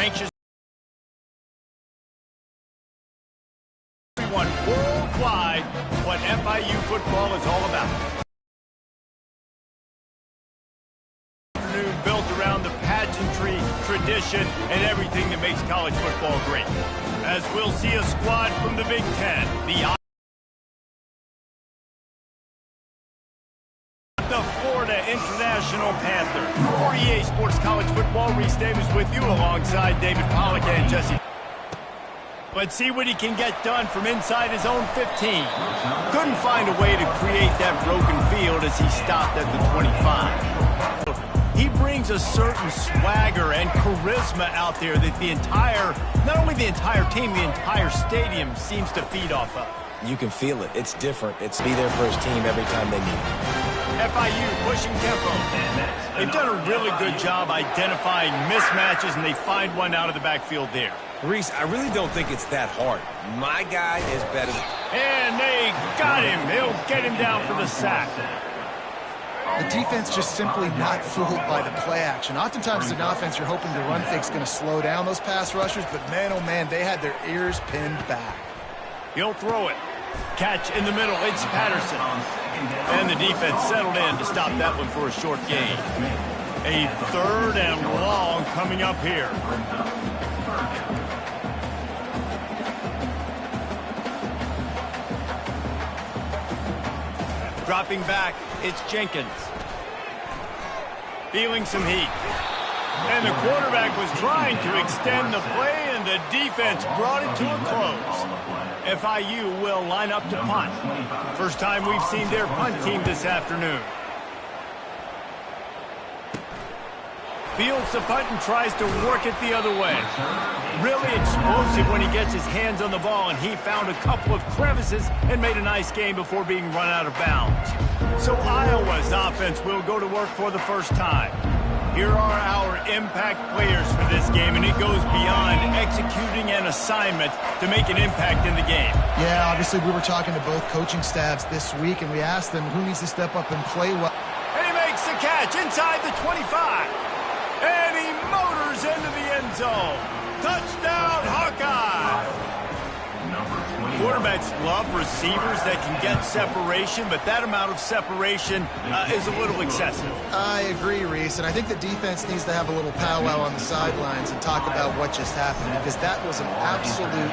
anxious. Everyone worldwide what FIU football is all about. Built around the pageantry, tradition, and everything that makes college football great. As we'll see a squad from the Big Ten, the Florida International Panthers. 48 Sports College Football, Reese Davis with you alongside David Pollack and Jesse. Let's see what he can get done from inside his own 15. Couldn't find a way to create that broken field as he stopped at the 25. He brings a certain swagger and charisma out there that not only the entire team, the entire stadium seems to feed off of. You can feel it. It's different. It's be there for his team every time they meet. FIU pushing tempo. They've done a really good job identifying mismatches, and they find one out of the backfield there. Reese, I really don't think it's that hard. My guy is better. And they got him. He'll get him down for the sack. The defense just simply not fooled by the play action. Oftentimes in offense, you're hoping the run fake's going to slow down those pass rushers, but man, oh man, they had their ears pinned back. He'll throw it. Catch in the middle. It's Patterson. And the defense settled in to stop that one for a short gain. A 3rd and long coming up here. Dropping back, it's Jenkins. Feeling some heat. And the quarterback was trying to extend the play, and the defense brought it to a close. FIU will line up to punt. First time we've seen their punt team this afternoon. Fields the punt and tries to work it the other way. Really explosive when he gets his hands on the ball, and he found a couple of crevices and made a nice game before being run out of bounds. So Iowa's offense will go to work for the first time. Here are our impact players for this game, and it goes beyond executing an assignment to make an impact in the game. Yeah, obviously we were talking to both coaching staffs this week, and we asked them who needs to step up and play well. And he makes the catch inside the 25. And he motors into the end zone. Touchdown, Hawkeye! Quarterbacks love receivers that can get separation, but that amount of separation is a little excessive. I agree, Reese, and I think the defense needs to have a little powwow on the sidelines and talk about what just happened, because that was an absolute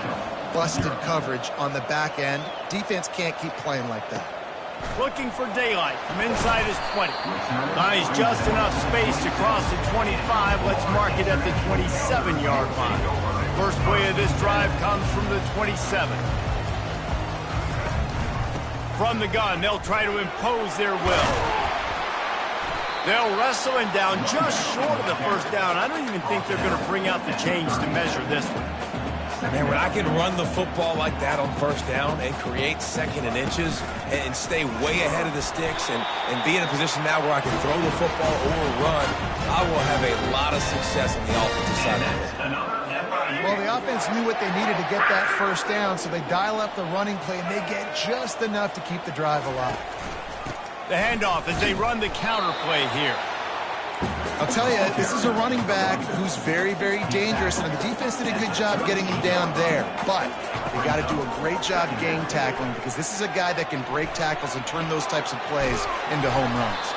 busted coverage on the back end. Defense can't keep playing like that. Looking for daylight from inside his 20. Nice, just enough space to cross the 25. Let's mark it at the 27-yard line. First play of this drive comes from the 27. From the gun, they'll try to impose their will. They'll wrestle him down just short of the first down. I don't even think they're going to bring out the change to measure this one. Man, when I can run the football like that on first down and create 2nd and inches and stay way ahead of the sticks and be in a position now where I can throw the football or run, I will have a lot of success on the offensive side of the ball. Well, the offense knew what they needed to get that first down, so they dial up the running play, and they get just enough to keep the drive alive. The handoff as they run the counter play here. I'll tell you, this is a running back who's very, very dangerous, and the defense did a good job getting him down there. But they got to do a great job game tackling, because this is a guy that can break tackles and turn those types of plays into home runs.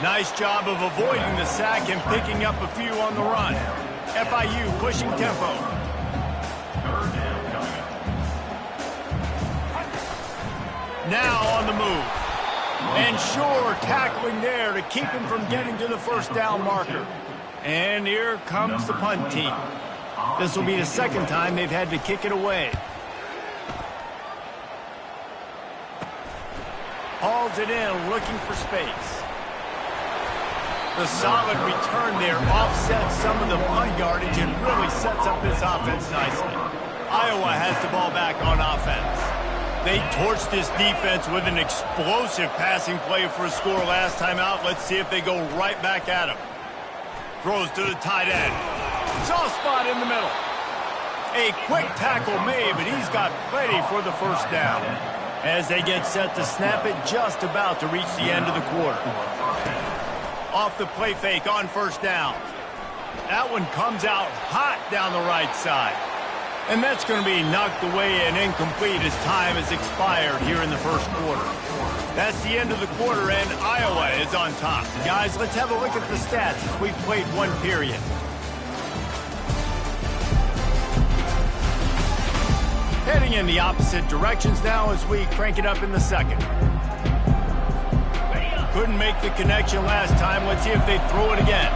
Nice job of avoiding the sack and picking up a few on the run. FIU pushing tempo. Now on the move. And sure, tackling there to keep him from getting to the first down marker. And here comes the punt team. This will be the 2nd time they've had to kick it away. Hauls it in, looking for space. The solid return there offsets some of the punt yardage and really sets up this offense nicely. Iowa has the ball back on offense. They torched this defense with an explosive passing play for a score last time out. Let's see if they go right back at him. Throws to the tight end. Soft spot in the middle. A quick tackle made, but he's got plenty for the first down. As they get set to snap it, just about to reach the end of the quarter. Off the play fake on first down. That one comes out hot down the right side. And that's going to be knocked away and incomplete as time has expired here in the first quarter. That's the end of the quarter, and Iowa is on top. Guys, let's have a look at the stats as we've played one period. Heading in the opposite directions now as we crank it up in the second. Couldn't make the connection last time. Let's see if they throw it again.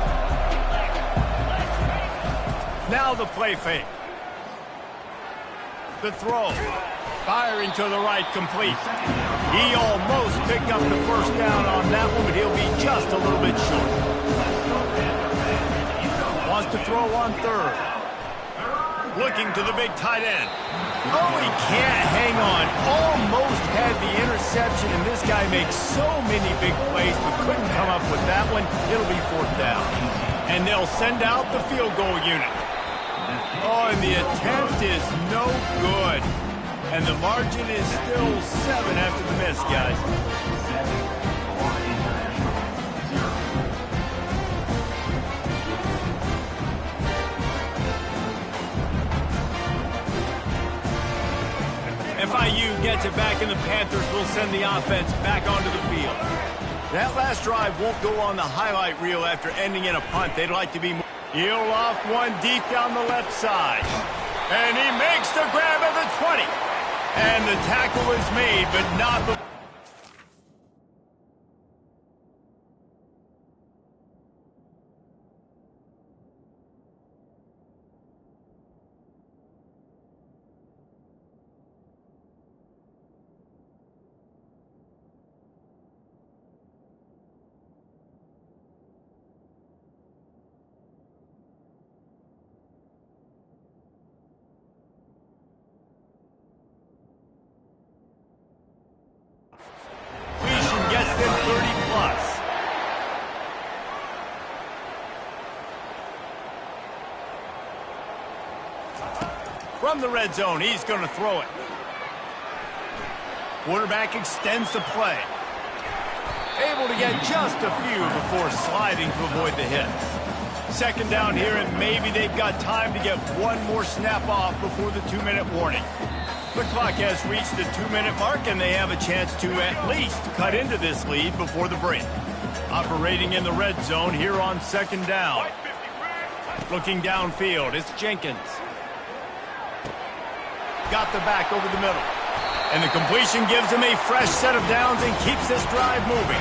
Now the play fake. The throw. Firing to the right, complete. He almost picked up the first down on that one, but he'll be just a little bit short. Wants to throw on third. Looking to the big tight end. Oh, he can't hang on. Almost had the interception, and this guy makes so many big plays, but couldn't come up with that one. It'll be fourth down. And they'll send out the field goal unit. Oh, and the attempt is no good. And the margin is still 7 after the miss, guys. FIU gets it back, and the Panthers will send the offense back onto the field. That last drive won't go on the highlight reel after ending in a punt. They'd like to be more. He'll off one deep down the left side. And he makes the grab at the 20. And the tackle is made, but not the... Gets them 30+. From the red zone, he's going to throw it. Quarterback extends the play. Able to get just a few before sliding to avoid the hit. Second down here, and maybe they've got time to get one more snap off before the 2-minute warning. The clock has reached the 2-minute mark, and they have a chance to at least cut into this lead before the break. Operating in the red zone here on second down. Looking downfield, it's Jenkins. Got the back over the middle. And the completion gives him a fresh set of downs and keeps this drive moving.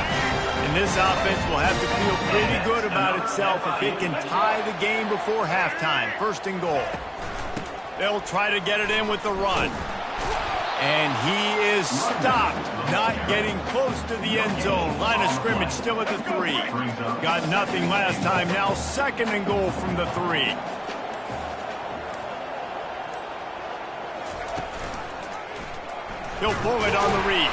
And this offense will have to feel pretty good about itself if it can tie the game before halftime. First and goal. They'll try to get it in with the run. And he is stopped, not getting close to the end zone. Line of scrimmage still at the 3. Got nothing last time. Now second and goal from the 3. He'll pull it on the read.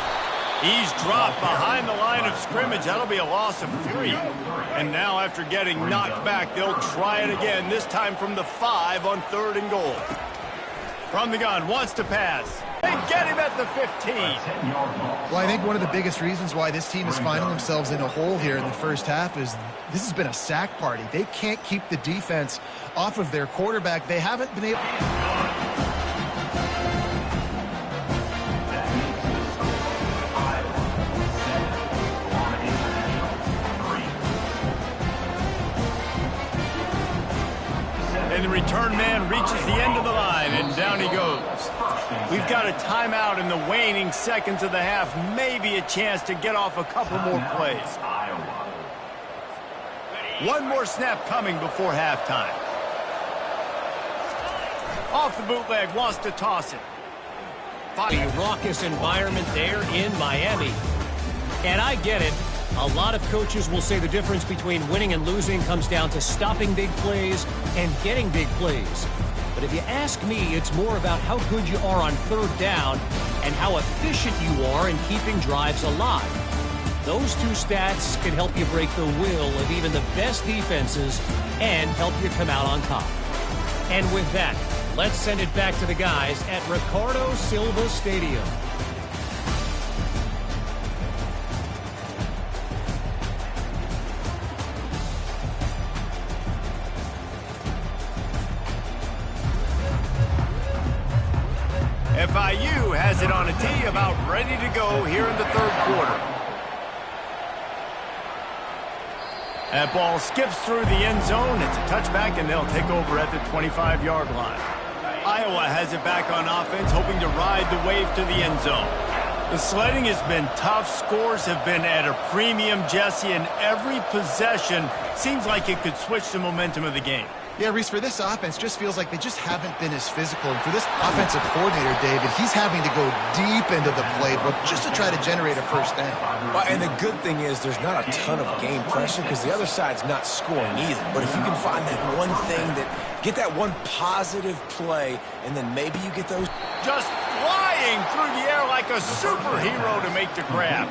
He's dropped behind the line of scrimmage. That'll be a loss of 3. And now after getting knocked back, they'll try it again, this time from the 5 on third and goal. From the gun, wants to pass. They get him at the 15. Well, I think one of the biggest reasons why this team is finding themselves in a hole here in the first half is this has been a sack party. They can't keep the defense off of their quarterback. They haven't been able... And the return man reaches the end of the line, and down he goes. We've got a timeout in the waning seconds of the half. Maybe a chance to get off a couple more plays. One more snap coming before halftime. Off the bootleg, wants to toss it. A raucous environment there in Miami. And I get it. A lot of coaches will say the difference between winning and losing comes down to stopping big plays and getting big plays. But if you ask me, it's more about how good you are on third down and how efficient you are in keeping drives alive. Those two stats can help you break the will of even the best defenses and help you come out on top. And with that, let's send it back to the guys at Ricardo Silva Stadium. FIU has it on a tee, about ready to go here in the third quarter. That ball skips through the end zone. It's a touchback, and they'll take over at the 25-yard line. Iowa has it back on offense, hoping to ride the wave to the end zone. The sledding has been tough. Scores have been at a premium, Jesse, and every possession seems like it could switch the momentum of the game. Yeah, Reese, for this offense, just feels like they just haven't been as physical. And for this offensive coordinator, David, he's having to go deep into the playbook just to try to generate a first down. Well, and the good thing is there's not a ton of game pressure because the other side's not scoring either. But if you can find that one thing, get that one positive play, and then maybe you get those. Just flying through the air like a superhero to make the grab.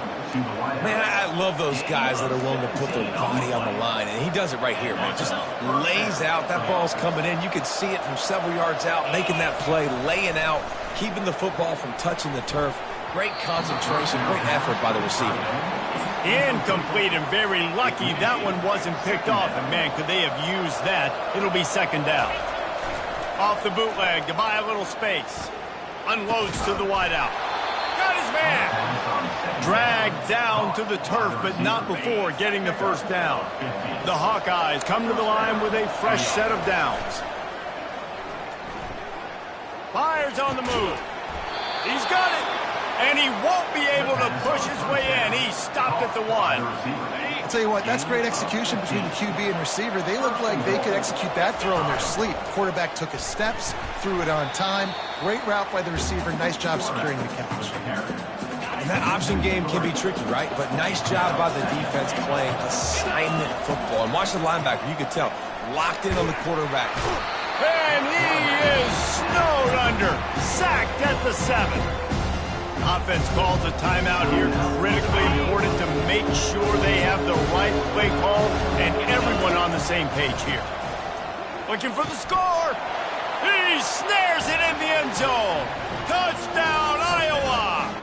Man, I love those guys that are willing to put their body on the line, and he does it right here, man. Just lays out. That ball's coming in. You can see it from several yards out, making that play, laying out, keeping the football from touching the turf. Great concentration, great effort by the receiver. Incomplete, and very lucky that one wasn't picked off. And, man, could they have used that? It'll be second down. Off the bootleg to buy a little space. Unloads to the wideout. Got his man. Dragged down to the turf, but not before getting the first down. The Hawkeyes come to the line with a fresh set of downs. Fires on the move. He's got it. And he won't be able to push his way in. He stopped at the one. I'll tell you what, that's great execution between the QB and receiver. They look like they could execute that throw in their sleep. Quarterback took his steps, threw it on time. Great route by the receiver. Nice job securing the catch. And that option game can be tricky, right? But nice job by the defense playing assignment football. And watch the linebacker. You could tell. Locked in on the quarterback. And he is snowed under. Sacked at the 7. Offense calls a timeout here. Critically important to make sure they have the right play call and everyone on the same page here. Looking for the score. He snares it in the end zone. Touchdown, Iowa.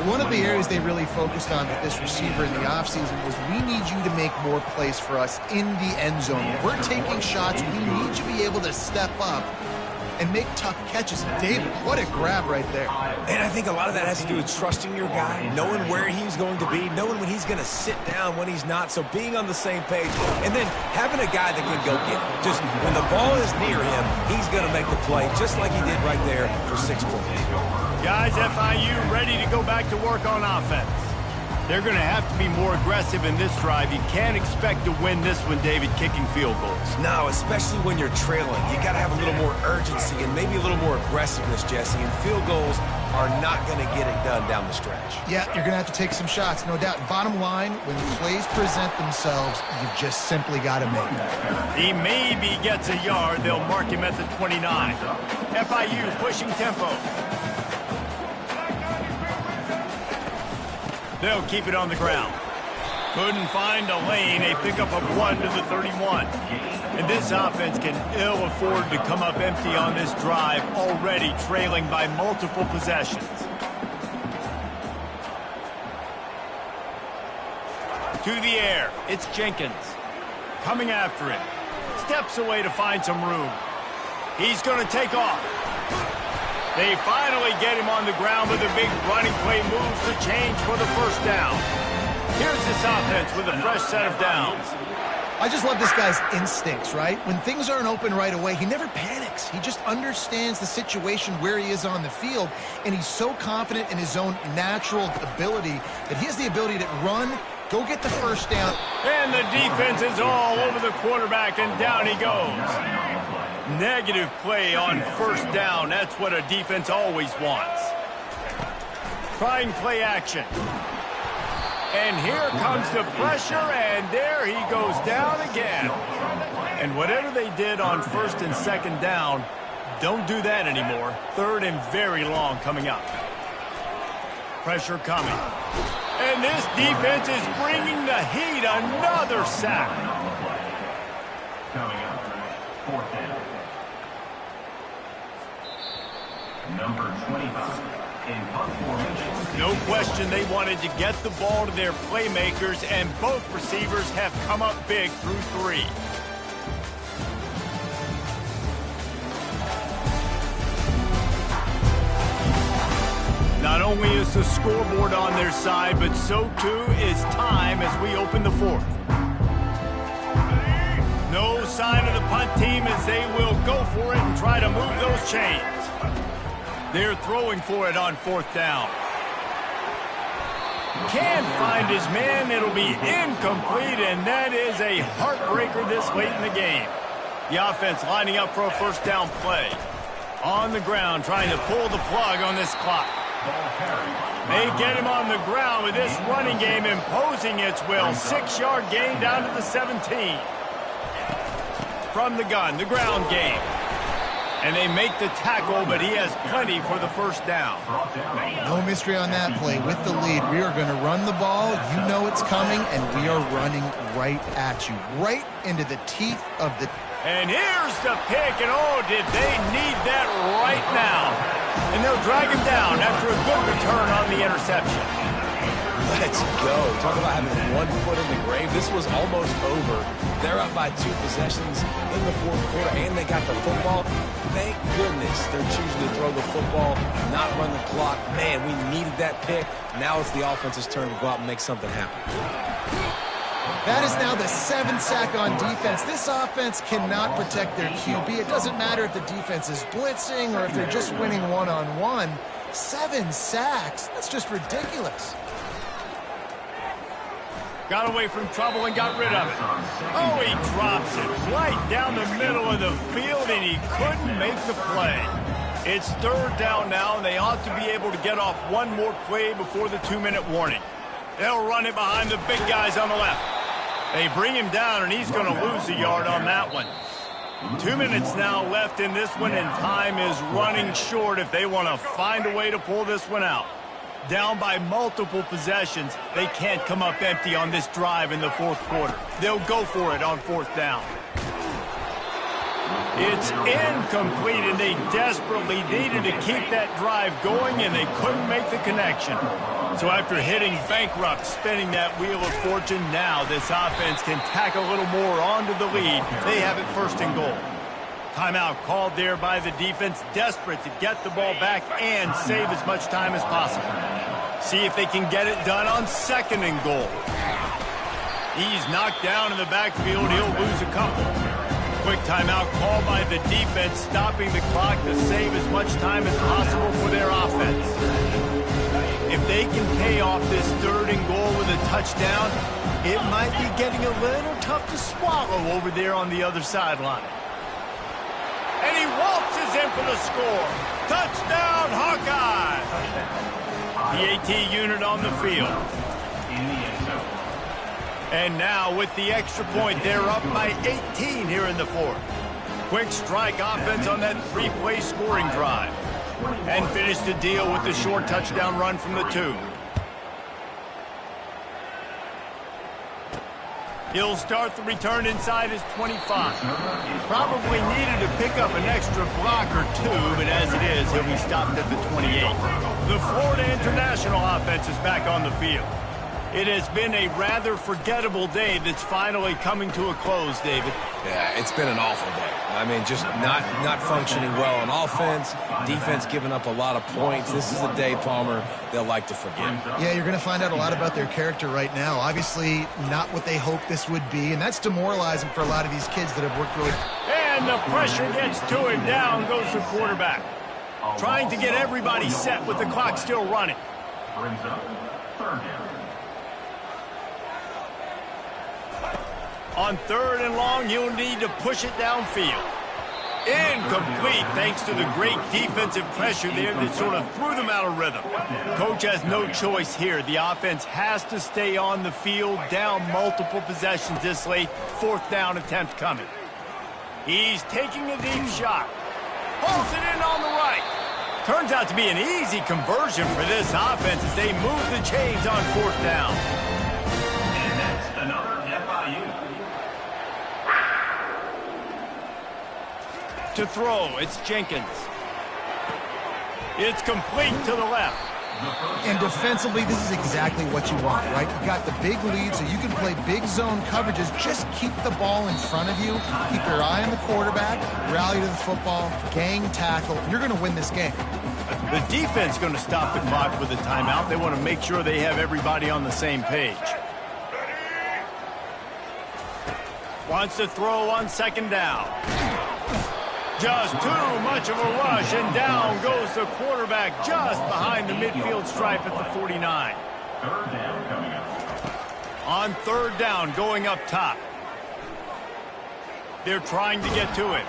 One of the areas they really focused on with this receiver in the offseason was we need you to make more plays for us in the end zone. When we're taking shots, we need you to be able to step up and make tough catches. David, what a grab right there. And I think a lot of that has to do with trusting your guy, knowing where he's going to be, knowing when he's going to sit down, when he's not, so being on the same page, and then having a guy that can go get it. Just when the ball is near him, he's going to make the play, just like he did right there for 6 points. Guys, FIU ready to go back to work on offense. They're going to have to be more aggressive in this drive. You can't expect to win this one, David, kicking field goals. No, especially when you're trailing. You got to have a little more urgency and maybe a little more aggressiveness, Jesse. And field goals are not going to get it done down the stretch. Yeah, you're going to have to take some shots, no doubt. Bottom line, when plays present themselves, you've just simply got to make them. He maybe gets a yard. They'll mark him at the 29. FIU pushing tempo. They'll keep it on the ground. Couldn't find a lane. A pickup of 1 to the 31. And this offense can ill afford to come up empty on this drive, already trailing by multiple possessions. To the air. It's Jenkins. Coming after him. Steps away to find some room. He's going to take off. They finally get him on the ground with a big running play, moves the change for the first down. Here's this offense with a fresh set of downs. I just love this guy's instincts, right? When things aren't open right away, he never panics. He just understands the situation where he is on the field, and he's so confident in his own natural ability that he has the ability to run, go get the first down. And the defense is all over the quarterback, and down he goes. Negative play on first down. That's what a defense always wants. Trying play action. And here comes the pressure, and there he goes down again. And whatever they did on first and second down, don't do that anymore. Third and very long coming up. Pressure coming. And this defense is bringing the heat. Another sack. Coming up, fourth down. Number 25. No question they wanted to get the ball to their playmakers, and both receivers have come up big through 3. only is the scoreboard on their side, but so too is time as we open the fourth. No sign of the punt team as they will go for it and try to move those chains. They're throwing for it on fourth down. Can't find his man. It'll be incomplete, and that is a heartbreaker this late in the game. The offense lining up for a first down play. On the ground, trying to pull the plug on this clock. They get him on the ground with this running game imposing its will. 6-yard gain down to the 17. From the gun, the ground game. And they make the tackle, but he has plenty for the first down. No mystery on that play. With the lead, we are going to run the ball. You know it's coming, and we are running right at you. Right into the teeth of the... And here's the pick, and oh, did they need that right now. And they'll drag him down after a good return on the interception. Let's go. Talk about having one foot in the grave. This was almost over. They're up by 2 possessions in the fourth quarter, and they got the football. Thank goodness they're choosing to throw the football, not run the clock. Man, we needed that pick. Now it's the offense's turn to go out and make something happen. That is now the 7th sack on defense. This offense cannot protect their QB. It doesn't matter if the defense is blitzing or if they're just winning one-on-one. 7 sacks? That's just ridiculous. Got away from trouble and got rid of it. Oh, he drops it right down the middle of the field, and he couldn't make the play. It's third down now, and they ought to be able to get off one more play before the 2-minute warning. They'll run it behind the big guys on the left. They bring him down, and he's going to lose a yard on that one. 2 minutes now left in this one, and time is running short if they want to find a way to pull this one out. Down by multiple possessions, they can't come up empty on this drive in the fourth quarter. They'll go for it on fourth down. It's incomplete, and they desperately needed to keep that drive going, and they couldn't make the connection. So after hitting bankrupt, spinning that wheel of fortune, now this offense can tack a little more onto the lead. They have it first and goal. Timeout called there by the defense, desperate to get the ball back and save as much time as possible. See if they can get it done on second and goal. He's knocked down in the backfield. He'll lose a couple. Quick timeout called by the defense, stopping the clock to save as much time as possible for their offense. If they can pay off this third and goal with a touchdown, it might be getting a little tough to swallow over there on the other sideline. And he waltzes in for the score. Touchdown, Hawkeye! The AT unit on the field. And now with the extra point, they're up by 18 here in the fourth. Quick strike offense on that 3-play scoring drive. And finish the deal with the short touchdown run from the 2. He'll start the return inside his 25. Probably needed to pick up an extra block or 2, but as it is, he'll be stopped at the 28. The Florida International offense is back on the field. It has been a rather forgettable day that's finally coming to a close, David. Yeah, it's been an awful day. I mean, just not functioning well on offense, defense giving up a lot of points. This is a day, Palmer, they'll like to forget. Yeah, you're going to find out a lot about their character right now. Obviously, not what they hoped this would be, and that's demoralizing for a lot of these kids that have worked really... And the pressure gets to him. Down goes the quarterback. Trying to get everybody set with the clock still running. Brings up third down. On third and long, he'll need to push it downfield. Incomplete, thanks to the great defensive pressure there that sort of threw them out of rhythm. Coach has no choice here. The offense has to stay on the field, down multiple possessions this late. Fourth down attempt coming. He's taking a deep shot. Pulls it in on the right. Turns out to be an easy conversion for this offense as they move the chains on fourth down. And that's another FIU. To throw, it's Jenkins. It's complete to the left. And defensively, this is exactly what you want, right? You got the big lead, so you can play big zone coverages. Just keep the ball in front of you. Keep your eye on the quarterback. Rally to the football. Gang tackle. You're going to win this game. The defense going to stop the clock with a timeout. They want to make sure they have everybody on the same page. Wants to throw on second down. Just too much of a rush, and down goes the quarterback just behind the midfield stripe at the 49. Third down coming up. On third down, going up top. They're trying to get to it.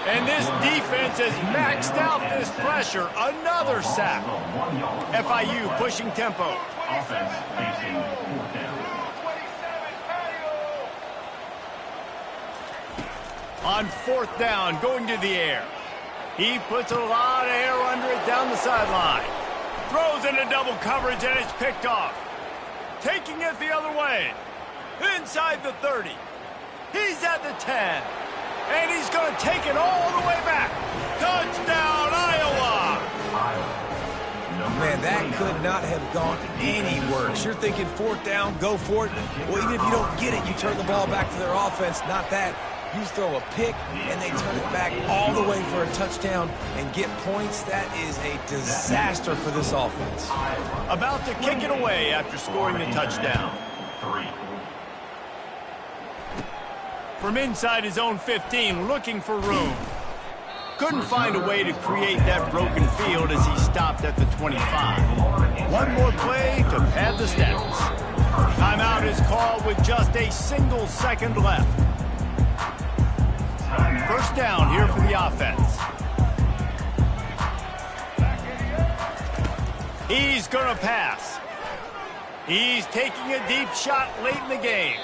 And this defense has maxed out this pressure. Another sack. FIU pushing tempo. Offense facing fourth down. On fourth down, going to the air. He puts a lot of air under it down the sideline. Throws into double coverage, and it's picked off. Taking it the other way. Inside the 30. He's at the 10. And he's going to take it all the way back. Touchdown, Iowa! Man, that could not have gone any worse. You're thinking fourth down, go for it. Well, even if you don't get it, you turn the ball back to their offense. Not that. You throw a pick, and they turn it back all the way for a touchdown and get points. That is a disaster for this offense. About to kick it away after scoring the touchdown. From inside his own 15, looking for room. Couldn't find a way to create that broken field as he stopped at the 25. One more play to pad the stats. Timeout is called with just a single second left. First down here for the offense. He's going to pass. He's taking a deep shot late in the game.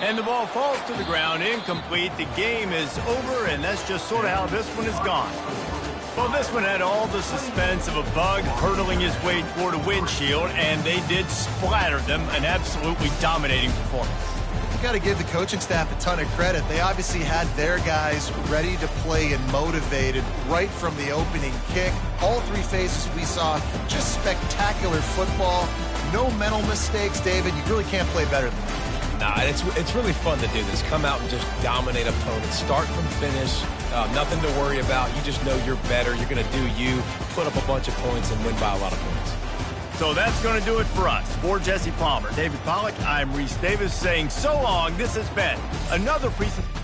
And the ball falls to the ground, incomplete. The game is over, and that's just sort of how this one has gone. Well, this one had all the suspense of a bug hurtling his way toward a windshield, and they did splatter them. An absolutely dominating performance. You got to give the coaching staff a ton of credit. They obviously had their guys ready to play and motivated right from the opening kick. All three phases we saw, just spectacular football. No mental mistakes, David. You really can't play better than that. Nah, it's really fun to do this. Come out and just dominate opponents. Start from finish. Nothing to worry about. You just know you're better. You're going to do you, put up a bunch of points, and win by a lot of points. So that's going to do it for us. For Jesse Palmer, David Pollack, I'm Reese Davis saying so long. This has been another presentation.